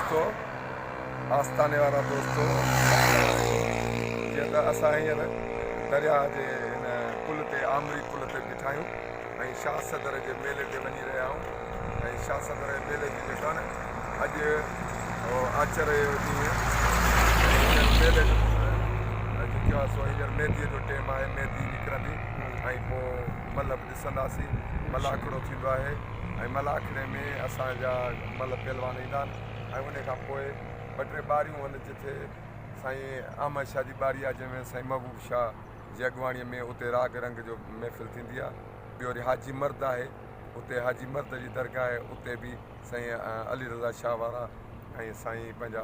दोस्तों आस्थाने वारा दोस्तों जीअं त असां हींअर दरिया जे हिन पुल ते आमरी पुल ते बीठा आहियूं ऐं शाह सदर जे मेले ते वञी रहिया आहियूं ऐं शाह सदर जे मेले जी जेका न अॼु आचर जो ॾींहुं मेले जो जेको आहे सो हींअर मेहंदीअ जो टाइम आहे मेहंदी निकिरंदी ऐं पोइ मतिलबु ॾिसंदासीं मलाखड़ो थींदो आहे ऐं मलाखड़े में असांजा मतिलबु पहलवान ईंदा आहिनि ऐं उन खां पोइ ॿ टे ॿारियूं आहिनि जिथे साईं अहमद शाह जी ॿारी आहे जंहिंमें साईं महबूब शाह जी अॻुवाणीअ में उते राग रंग जो महफ़िल थींदी आहे। ॿियो वरी हाजी मर्द आहे उते हाजी मर्द जी दरगाह आहे उते बि साईं अली रज़ा शाह वारा ऐं साईं पंहिंजा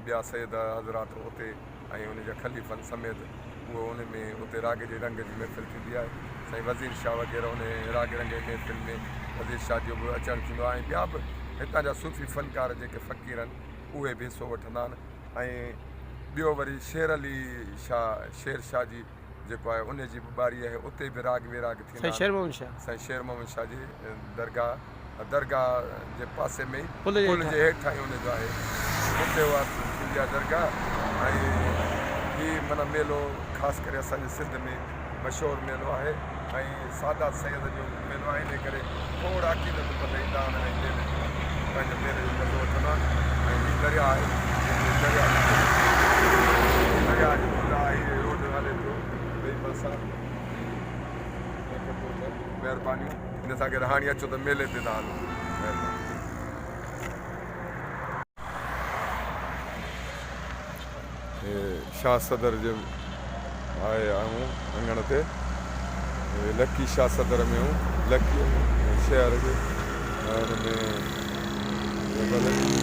ॿिया सैद हज़रात उते ऐं उनजा ख़लीफ़नि समेत उहो उन में उते राग जे रंग जी महफ़िल थींदी आहे। साईं वज़ीर शाह वग़ैरह उन राग रंग जी महफ़िल में वज़ीर शाह जो बि अचणु थींदो आहे ऐं ॿिया बि हितां जा सूफ़ी फ़नकार जेके फ़क़ीर आहिनि उहे बि हिसो वठंदा आहिनि। ऐं ॿियो वरी शेर अली शाह शेर शाह जी जेको आहे उन जी बि ॿारी आहे उते बि राग विराग थींदा साईं शेर मोहम्मद शाह जी दरगाह जे पासे में ई पुल जे हेठां ई उनजो आहे उते उहा थींदी आहे दरगाह। ऐं हीअ माना मेलो ख़ासि करे असांजे सिंध में मशहूरु मेलो आहे ऐं सादा सैद जो मेलो आहे इन करे थोरा अक़ीदत पद ईंदा आहिनि ऐं पंहिंजे मेले जो मज़ो वठंदा आहिनि। ऐं हीअ दरिया आहे दरिया जो पुल आहे हीअ रोड हले पियो ॿई पासा महिरबानी हिन सां गॾु हाणे अचो त मेले ते था हलो महिरबानी। शाह सदर जे आया आहियूं अङण ते लकी शाह सदर में आहियूं लकी शहर जे हुन में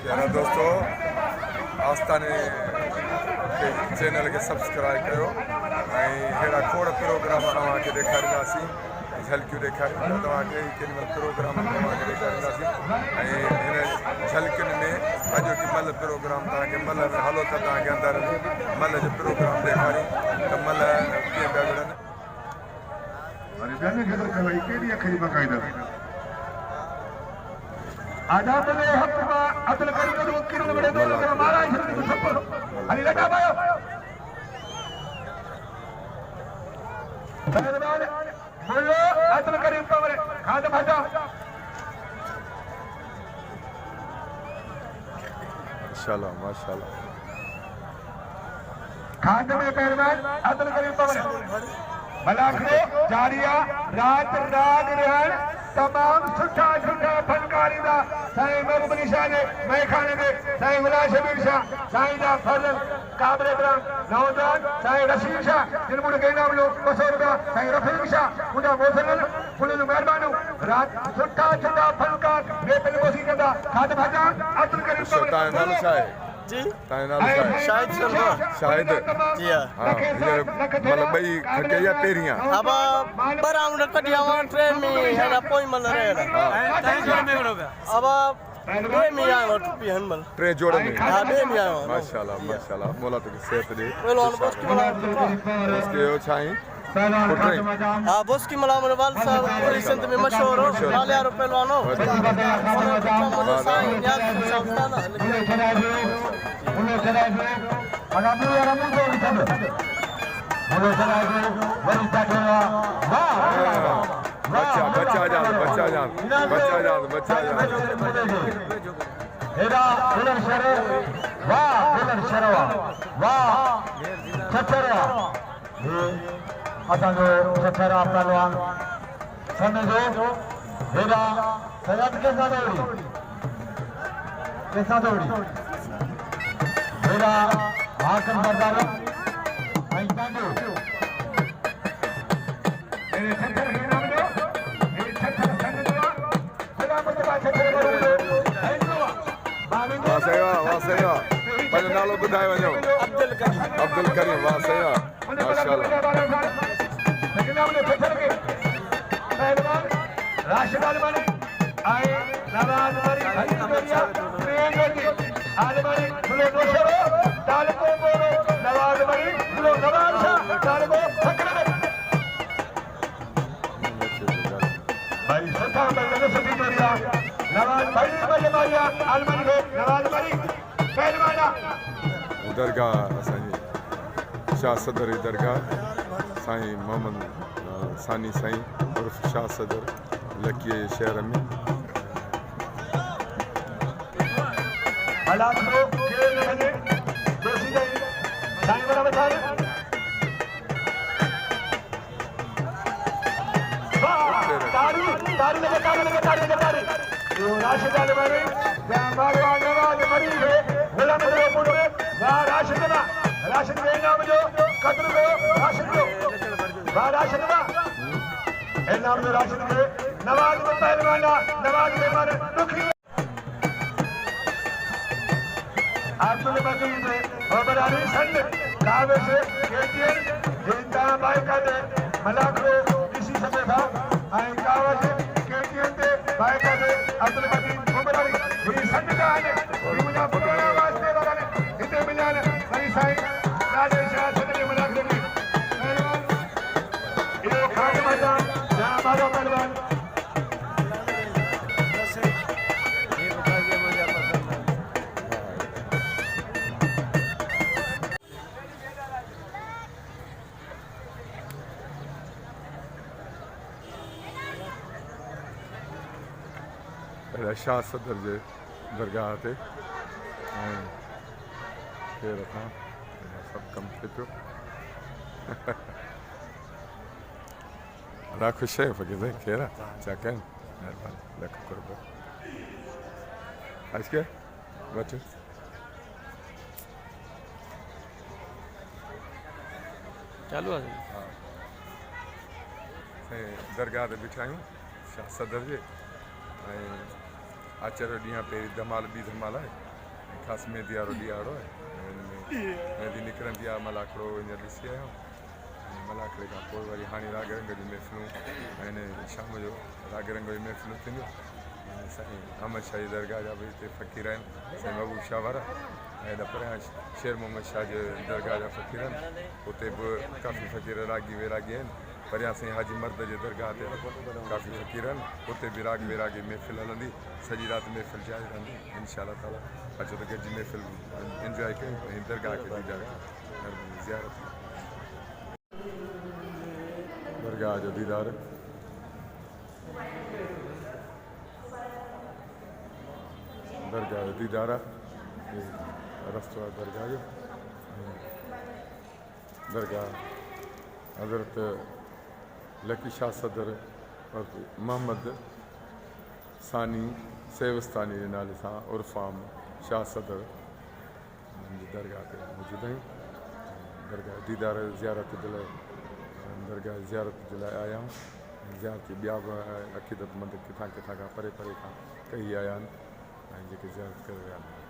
प्यारा दोस्तों आस्थाने के चैनल के सब्सक्राइब कयो ऐं अहिड़ा खोड़ प्रोग्राम तव्हांखे ॾेखारींदासीं झलकियूं ॾेखारींदा तव्हांखे केॾी महिल प्रोग्राम तव्हांखे ॾेखारींदासीं ऐं हिन झलकियुनि में अॼोकी मल प्रोग्राम तव्हांखे मल में हलो त तव्हांखे अंदरि मल जो प्रोग्राम ॾेखारियूं त मल कीअं पिया विढ़नि। आजाद ने हक में अदल करी तो वकील ने बड़े दो मारा है छप्पर अली लटा पायो पहलवान बोलो अदल करी पर खाद भाजा माशाल्लाह खाद में पहलवान अदल करी पर मलाखड़ो जारिया रात राग रहन तमाम सुठा फनकारी दा साईं महबूब अली शाह ने मैखाने दे साईं गुलाम शबीर शाह साईं दा फजल काबरे इब्राहिम नौजवान साईं रशीद शाह जिन मुड़ के नाम लो बसोर दा साईं रफीक शाह मुझा मोहसिन पुलिस मेहरबानो रात सुठा फनकार ये पेल मौसीक़ी दा खाद भाजा अब्दुल करीम जी शाहिद शाहिद जी हाँ मतलब भाई खटिया पेरियां अब बराउंड कटिया ट्रेन में है कोई मल रहे अब ट्रेन में आयो टुपी हनमल ट्रे जोड़ में हां दे में आयो माशाल्लाह मौला तो सेहत दे पहलवान बस की मला उसके हो छाई हां बस की मला वाल साहब पूरी सिंध में मशहूर हो मालियारो पहलवानो बच्चा जान हेरा बुलंद शरे वाह बुलंद शरवा वाह छतरा ये असांजो छतरा पहलवान समझो हेरा सयाद के साथ दौड़ी हेरा हाकम बरदार आई छतर के नाम दो ये छतर संग दो खुदा मुतबा छतर दो वाह सही वाह पंहिंजो नालो ॿुधाए वञो अब्दुल करीम वाह सही वाह माशाल्लाह राशिद आलमानी आए नवाज मरी हनीफरिया प्रेमजी आलमानी बुलो दोशरो तालको बोलो नवाज मरी बुलो नवाज शाह तालको फकरे भाई सता बंदे सती जोड़िया नवाज भाई बल्ले मारिया आलमानी को नवाज मरी पहलवाना दरगाह असांजी शाह सदर जी दरगाह साईं मोहम्मद सानी साईं उर्फ शाह सदर लकीअ जे शहर में हालात को खेल रहे दोषी गई साईं बड़ा बता रहे तारी तारी लगे यो राशिद आलमानी मारवा नवाज मरी है गुलाम नवाज में वाह राशिद के नाम जो कद्र को राशिद को वाह राशिद ए नाम जो राशिद के नवाज में पहलवाना नवाज में मारे दुखी अब्दुल मजीद बाबर अली संड कावे से केटीएन जिंदा बाइका दे मलाखो इसी समय था आई कावे से केटीएन दे बाइका दे अब्दुल मजीद बाबर अली ये संड का है मुझे पुराना वास्ते वाला ने इतने मिलान सही साईं राजेश शाह संड के मलाखो में पहलवान ये खान मैदान जहां बाबा पहलवान शाह सदर जे दरगाह ते केरु असां सभु कमु थिए पियो ॾाढा ख़ुशि आहियो फ़क़ीर साईं केरु आहे छा कनि महिरबानी लख रुपया अच के वठि चालू आहे साईं दरगाह ते बीठा आहियूं शाह सदर जे ऐं आचर ॾींहं पहिरीं धमाल ॿी धमाल आहे ऐं ख़ासि मेंदी वारो ॾींहुं आहे हिन में मेंदी निकिरंदी आहे मलाखड़ो हींअर ॾिसी आहियो ऐं मलाखड़े खां पोइ वरी हाणे राग रंग जी महफ़िलूं ऐं शाम जो राग रंग जी महफ़िलूं थींदियूं ऐं साईं अहमद शाह जी दरगाह जा बि हिते फ़क़ीर आहिनि साईं महबूब शाह वारा ऐं हेॾा परियां शेर मोहम्मद शाह जे दरगाह जा फ़क़ीर आहिनि हुते बि काफ़ी फ़क़ीर रागी वैरागी आहिनि परियां साईं हाजी मर्द जे दरगाह ते काफ़ी फ़क़ीर आहिनि हुते बि राग वैरागी महफ़िल हलंदी सॼी राति महफ़िल जारी रहंदी इंशाअल्लाह ताला अचो त गॾिजी महफ़िल इंजॉय कयूं ऐं दरगाह खे ज़ियारत दरगाह जो दीदार दरगाह जो दीदार आहे रस्तो आहे दरगाह जो दरगाह हज़रत लकी शाह सदर और मोहम्मद सानी सेवस्तानी जे नाले सां उर्फ़ाम शाह सदर जी दरगाह ते मौजूदु आहियूं दरगाह दीदार ज़ियारत जे लाइ दरगाह ज़ियारत जे लाइ आया आहियूं ज़ियारत ॿिया बि अक़ीदतमंद किथां किथां खां परे परे खां कई आया आहिनि ऐं जेके ज़ियारत करे विया आहिनि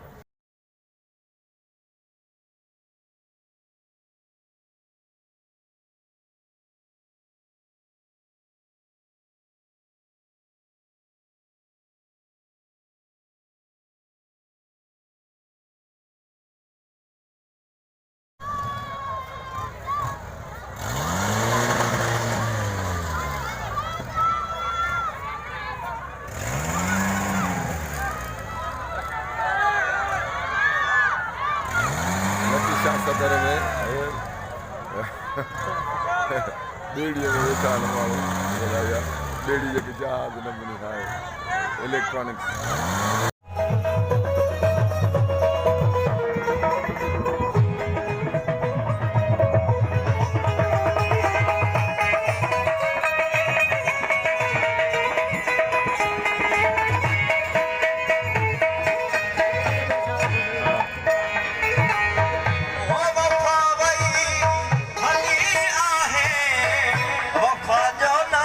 सदर में ॿेड़ीअ में वेठा आहिनि माण्हू ॿेड़ी जेके जहाज़ नमूने सां आहे इलेक्ट्रॉनिक्स जो ना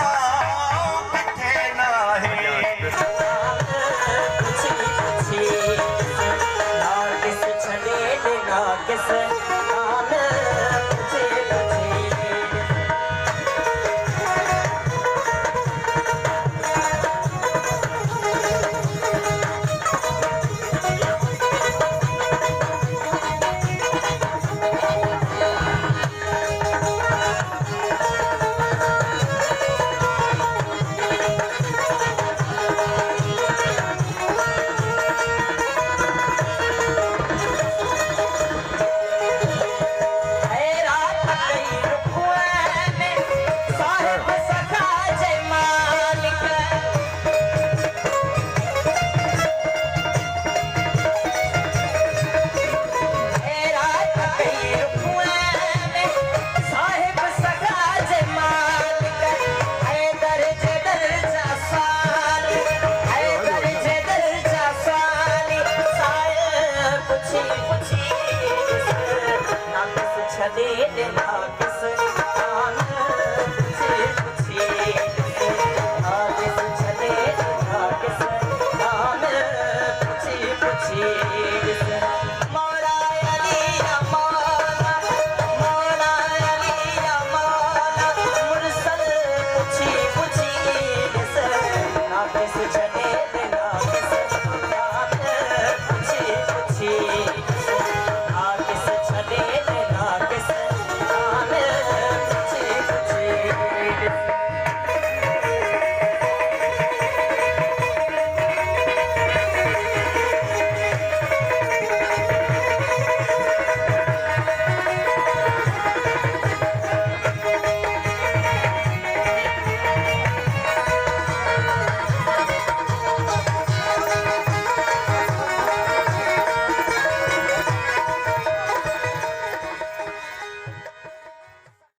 ले